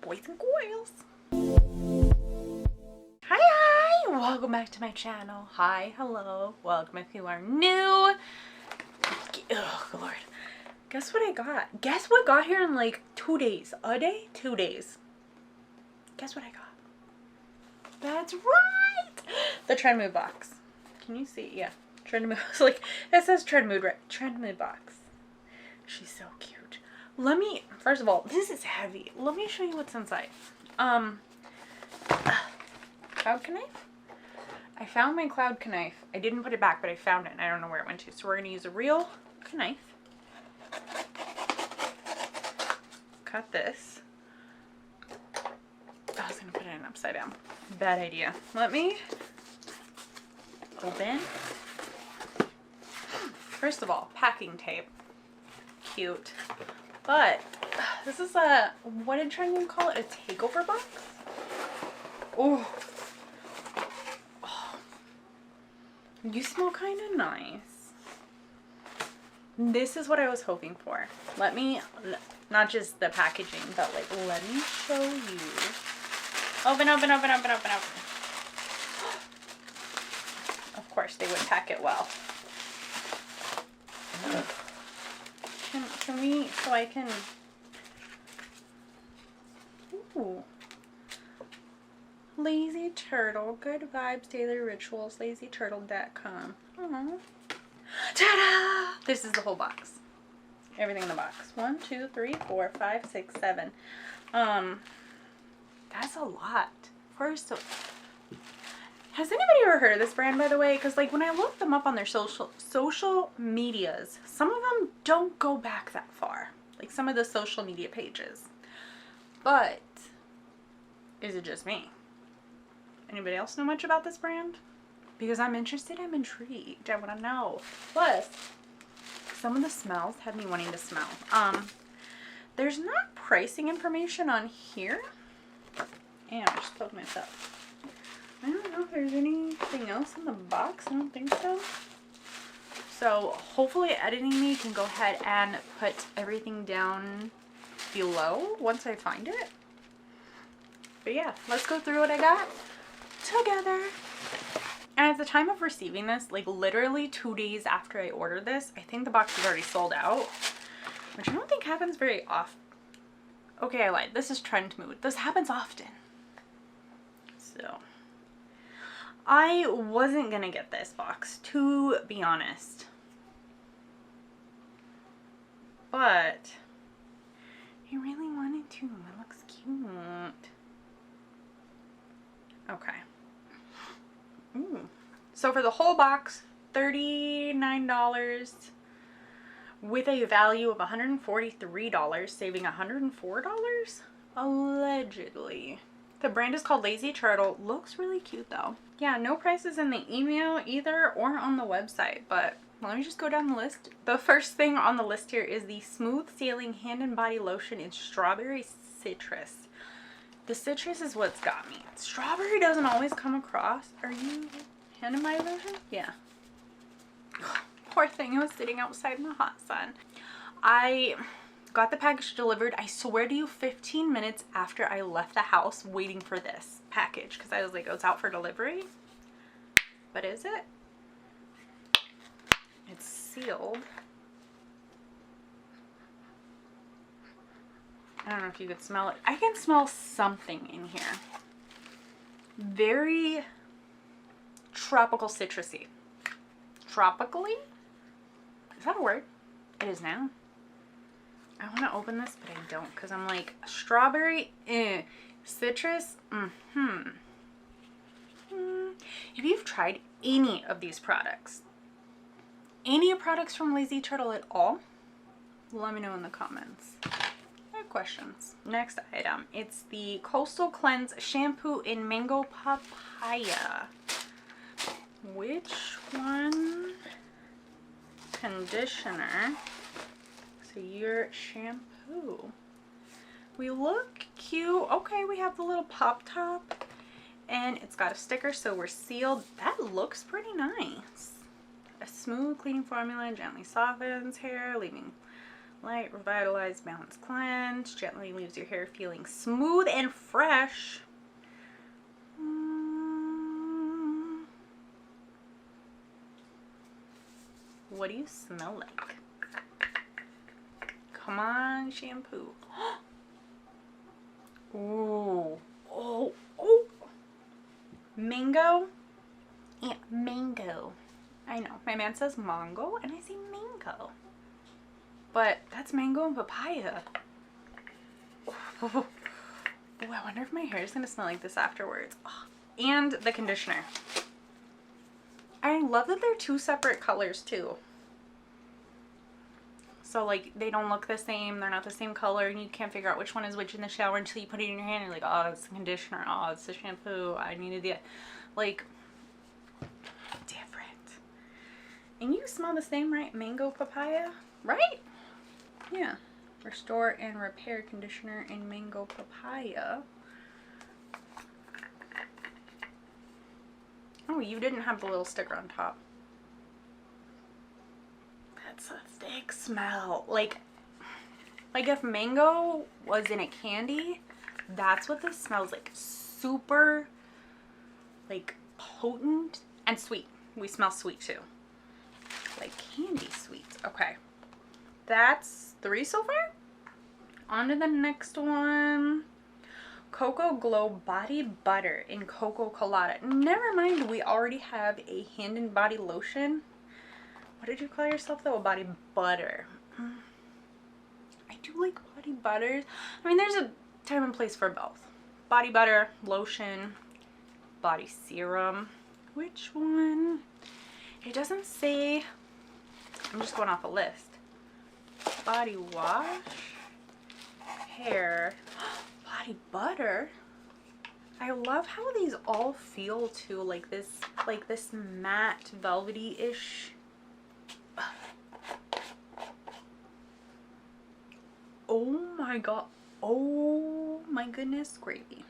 boys and girls. Hi, welcome back to my channel. Hi, hello, welcome if you are new. Oh Lord, guess what I got? Guess what got here in like 2 days? A day? 2 days. Guess what I got? That's right, the TRENDMOOD box. Can you see? Yeah, TRENDMOOD. It's like it says TRENDMOOD, right? TRENDMOOD box. She's so cute. Let me, first of all, this is heavy. Let me show you what's inside. Cloud knife. I found my cloud knife. I didn't put it back, but I found it and I don't know where it went to. So we're gonna use a real knife. Cut this. I was gonna put it in upside down. Bad idea. Let me open. First of all, packing tape. Cute. But this is a, what did TRENDMOOD call it? A takeover box? Oh. Oh. You smell kind of nice. This is what I was hoping for. Let me, not just the packaging, but like, let me show you. Open, open, open, open, open, open. Of course, they would pack it well. Can we, so I can, ooh. Lazy Turtle, good vibes, daily rituals, lazyturtle.com. Aww. Ta-da! This is the whole box. Everything in the box. 1, 2, 3, 4, 5, 6, 7. That's a lot. First, has anybody ever heard of this brand, by the way? Because like when I look them up on their social medias, some of them don't go back that far. Like some of the social media pages. But is it just me? Anybody else know much about this brand? Because I'm interested, I'm intrigued. I want to know. Plus, some of the smells have me wanting to smell. There's not pricing information on here. And I just poked myself. I don't know if there's anything else in the box. I don't think so. So hopefully editing me can go ahead and put everything down below once I find it. But yeah, let's go through what I got together. And at the time of receiving this, like literally 2 days after I ordered this, I think the box is already sold out, which I don't think happens very often. Okay, I lied. This is TRENDMOOD. This happens often. So I wasn't gonna get this box, to be honest, but I really wanted to. It looks cute. Okay. Ooh. So for the whole box, $39 with a value of $143, saving $104 allegedly. The brand is called Lazy Turtle. Looks really cute though. Yeah, no prices in the email either or on the website, but let me just go down the list. The first thing on the list here is the Smooth Sailing Hand and Body Lotion in Strawberry Citrus. The citrus is what's got me. Strawberry doesn't always come across. Are you hand and body lotion? Yeah. Poor thing, it was sitting outside in the hot sun. I got the package delivered, I swear to you, 15 minutes after I left the house waiting for this package because I was like, oh, it's out for delivery. But is it? It's sealed. I don't know if you could smell it. I can smell something in here. Very tropical citrusy. Tropically? Is that a word? It is now. I want to open this, but I don't because I'm like, strawberry, citrus, If you've tried any of these products, any products from Lazy Turtle at all, let me know in the comments. I have questions. Next item, it's the Coastal Cleanse Shampoo in Mango Papaya. Which one? Conditioner. So your shampoo. We look cute. Okay, we have the little pop top and it's got a sticker, so we're sealed. That looks pretty nice. A smooth cleaning formula gently softens hair, leaving Light, revitalize, balance, cleanse. Gently leaves your hair feeling smooth and fresh. What do you smell like? Come on, shampoo. Ooh. Oh, oh. Mango? Yeah, mango. I know. My man says mango and I say mango. But that's mango and papaya. Oh, I wonder if my hair is going to smell like this afterwards. Oh. And the conditioner. I love that they're two separate colors too. So like they don't look the same, they're not the same color, and you can't figure out which one is which in the shower until you put it in your hand. You're like, oh, it's the conditioner, oh, it's the shampoo, I needed the, like, different. And you smell the same, right? Mango papaya, right? Yeah. Restore and repair conditioner in mango papaya. Oh, you didn't have the little sticker on top. That's a thick smell. Like if mango was in a candy, that's what this smells like. Super, like, potent and sweet. We smell sweet too. Like candy sweet. Okay. That's 3 so far. On to the next one. Coco Glow Body Butter in Coco Colada. Never mind, we already have a hand and body lotion. What did you call yourself though? A body butter. I do like body butters. I mean, there's a time and place for both. Body butter, lotion, body serum. Which one? It doesn't say. I'm just going off a list. Body wash, hair, body butter. I love how these all feel too, like this matte velvety-ish. Oh my god. Oh my goodness, gravy.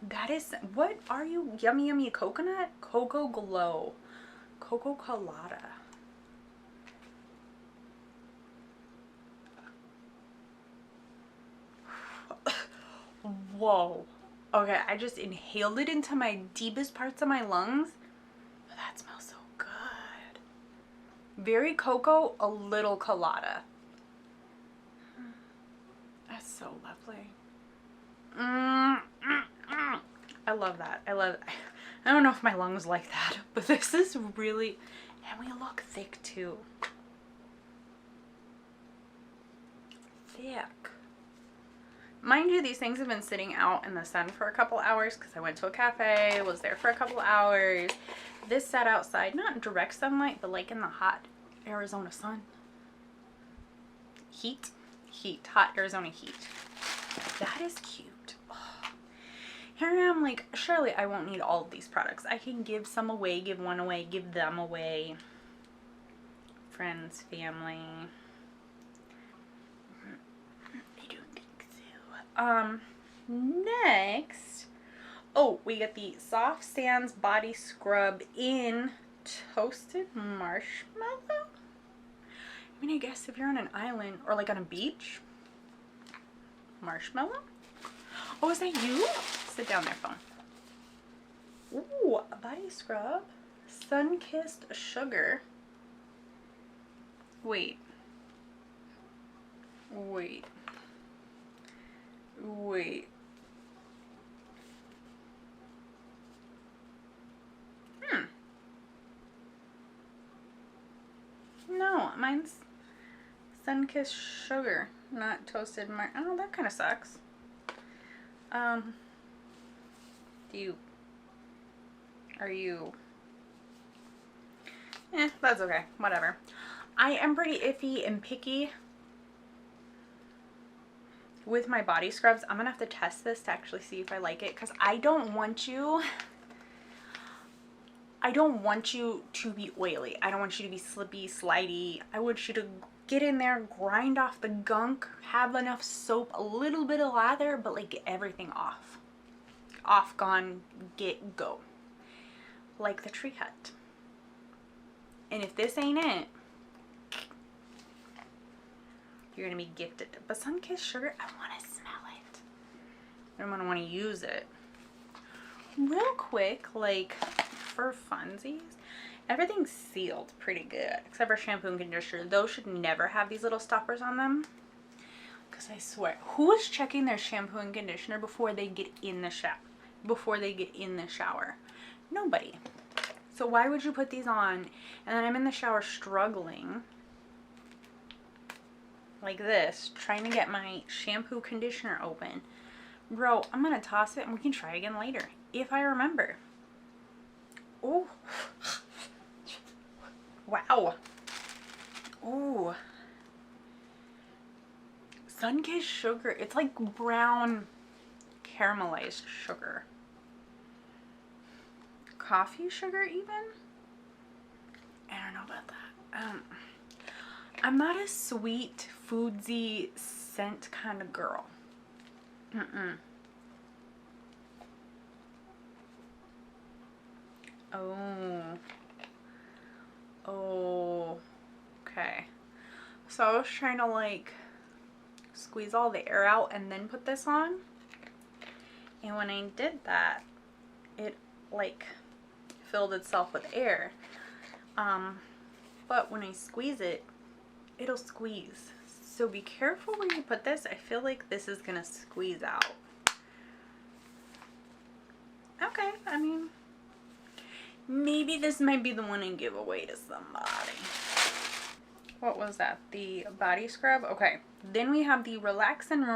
That is, what are you? Yummy yummy coconut? Coco Glow. Coco Colada. Whoa. Okay, I just inhaled it into my deepest parts of my lungs. But that smells so good. Very cocoa, a little colada. That's so lovely. I love that. I don't know if my lungs like that, but this is really, and we look thick too. Thick. Mind you, these things have been sitting out in the sun for a couple hours because I went to a cafe, was there for a couple hours. This sat outside, not in direct sunlight, but like in the hot Arizona sun. Heat, hot Arizona heat. That is cute. Oh. Here I am like, surely I won't need all of these products. I can give some away, give one away, give them away. Friends, family. Next, oh, we get the Soft Sands Body Scrub in Toasted Marshmallow. I mean, I guess if you're on an island or like on a beach, marshmallow. Oh, is that you? Sit down there, phone. Ooh, a body scrub. Sun-kissed sugar. Wait. No, mine's sun-kissed sugar, not toasted oh, that kind of sucks. Are you? That's okay. Whatever. I am pretty iffy and picky with my body scrubs. I'm gonna have to test this to actually see if I like it, because I don't want you to be oily. I don't want you to be slippy, slidey. I want you to get in there, grind off the gunk, have enough soap, a little bit of lather, but like get everything off. Off, gone, go. Like the Tree Hut. And if this ain't it, you're gonna be gifted. But sun-kissed sugar, I want to smell it. I'm gonna want to use it. Real quick, like for funsies, everything's sealed pretty good except for shampoo and conditioner. Those should never have these little stoppers on them, because I swear, who is checking their shampoo and conditioner before they get in the shower? Nobody. So why would you put these on and then I'm in the shower struggling like this, trying to get my shampoo conditioner open? Bro, I'm gonna toss it and we can try again later if I remember. Oh, wow. Oh, sun-kissed sugar. It's like brown caramelized sugar. Coffee sugar even? I don't know about that. I'm not a sweet, foodsy scent kind of girl. Oh, okay. So I was trying to like squeeze all the air out and then put this on. And when I did that, it like filled itself with air. But when I squeeze it, it'll squeeze. So be careful where you put this. I feel like this is gonna squeeze out. Okay, I mean, maybe this might be the one I give away to somebody. What was that? The body scrub? Okay. Then we have the Relax and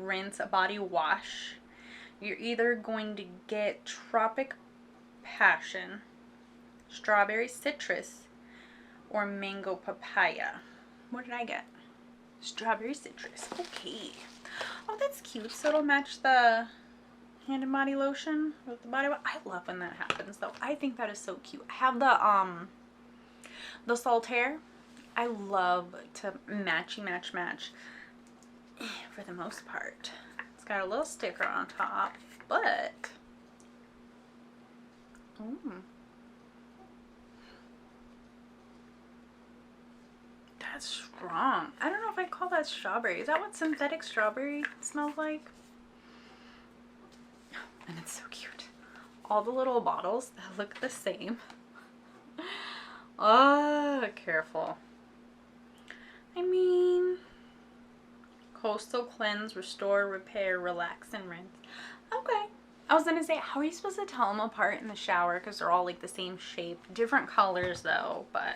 Rinse body wash. You're either going to get Tropic Passion, Strawberry Citrus, or Mango Papaya. What did I get? Strawberry Citrus. Okay. Oh, that's cute. So it'll match the hand and body lotion with the body wash. I love when that happens though. I think that is so cute. I have the Saltaire. I love to match for the most part. It's got a little sticker on top, but that's strong. I don't know if I call that strawberry. Is that what synthetic strawberry smells like? And it's so cute. All the little bottles that look the same. Oh, careful. I mean, Coastal Cleanse, Restore, Repair, Relax, and Rinse. Okay. I was gonna say, how are you supposed to tell them apart in the shower? Because they're all like the same shape. Different colors though, but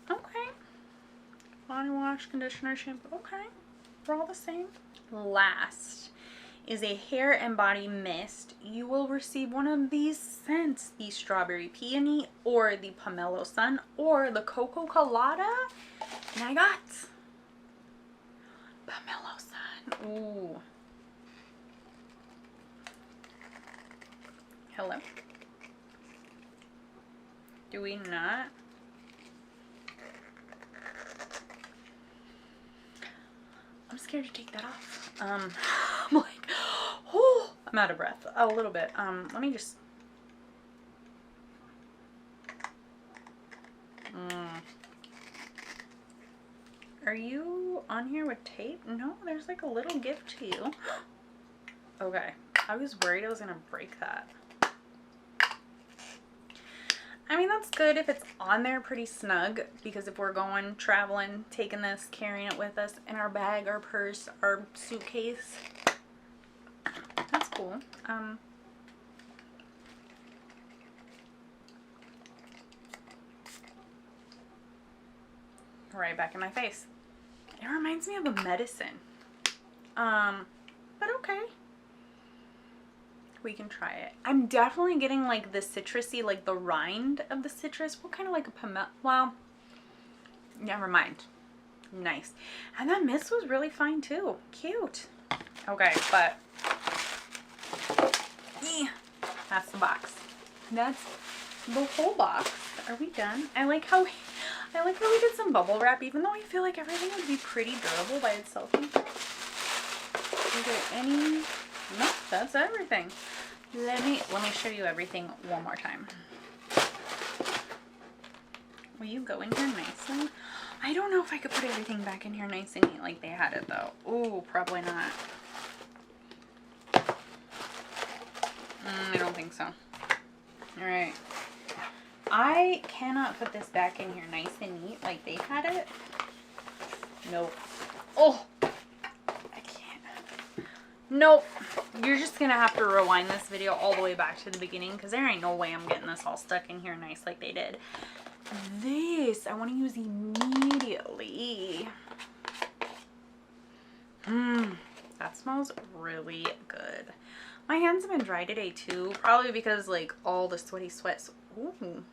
okay. Body wash, conditioner, shampoo. Okay. They're all the same. Last is a hair and body mist. You will receive one of these scents, the Strawberry Peony or the Pomelo Sun or the Coco Colada. And I got Pomelo Sun. Ooh. Hello. Do we not? I'm scared to take that off. I'm like, oh, I'm out of breath a little bit. Let me just. Are you on here with tape? No, there's like a little gift to you. Okay, I was worried I was gonna break that. I mean, that's good if it's on there pretty snug, because if we're going traveling, taking this, carrying it with us in our bag, our purse, our suitcase, that's cool. Right back in my face. It reminds me of a medicine. But okay. We can try it. I'm definitely getting like the citrusy, like the rind of the citrus. What kind of like a pomelo? Well, never mind. Nice. And that mist was really fine too. Cute. Okay, but that's the box. That's the whole box. Are we done? I like how we did some bubble wrap, even though I feel like everything would be pretty durable by itself. Is there any? No, that's everything. Let me show you everything one more time. Will you go in here nicely? I don't know if I could put everything back in here nice and neat like they had it though. Ooh, probably not. I don't think so. Alright. I cannot put this back in here nice and neat like they had it. Nope. Oh! I can't. Nope. You're just gonna have to rewind this video all the way back to the beginning because there ain't no way I'm getting this all stuck in here nice like they did. This I want to use immediately. That smells really good. My hands have been dry today too, probably because like all the sweaty sweats. Ooh.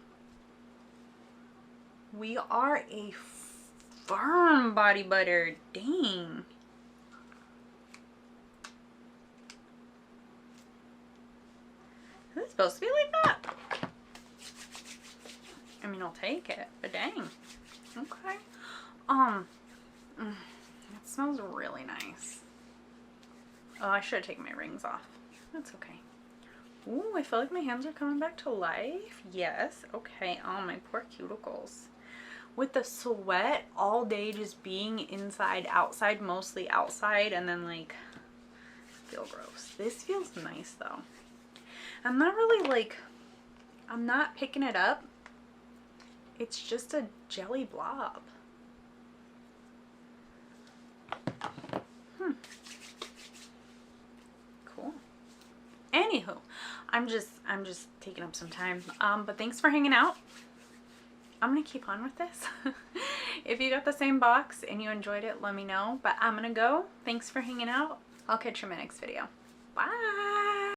We are a firm body butter. Dang. Is it supposed to be like that? I mean, I'll take it, but dang. Okay. It smells really nice. Oh, I should have taken my rings off. That's okay. Ooh, I feel like my hands are coming back to life. Yes. Okay. Oh, my poor cuticles. With the sweat all day just being inside, outside, mostly outside, and then like, feel gross. This feels nice though. I'm not really like, I'm not picking it up. It's just a jelly blob. Cool. Anywho, I'm just taking up some time. But thanks for hanging out. I'm gonna keep on with this. If you got the same box and you enjoyed it, let me know. But I'm gonna go. Thanks for hanging out. I'll catch you in my next video. Bye.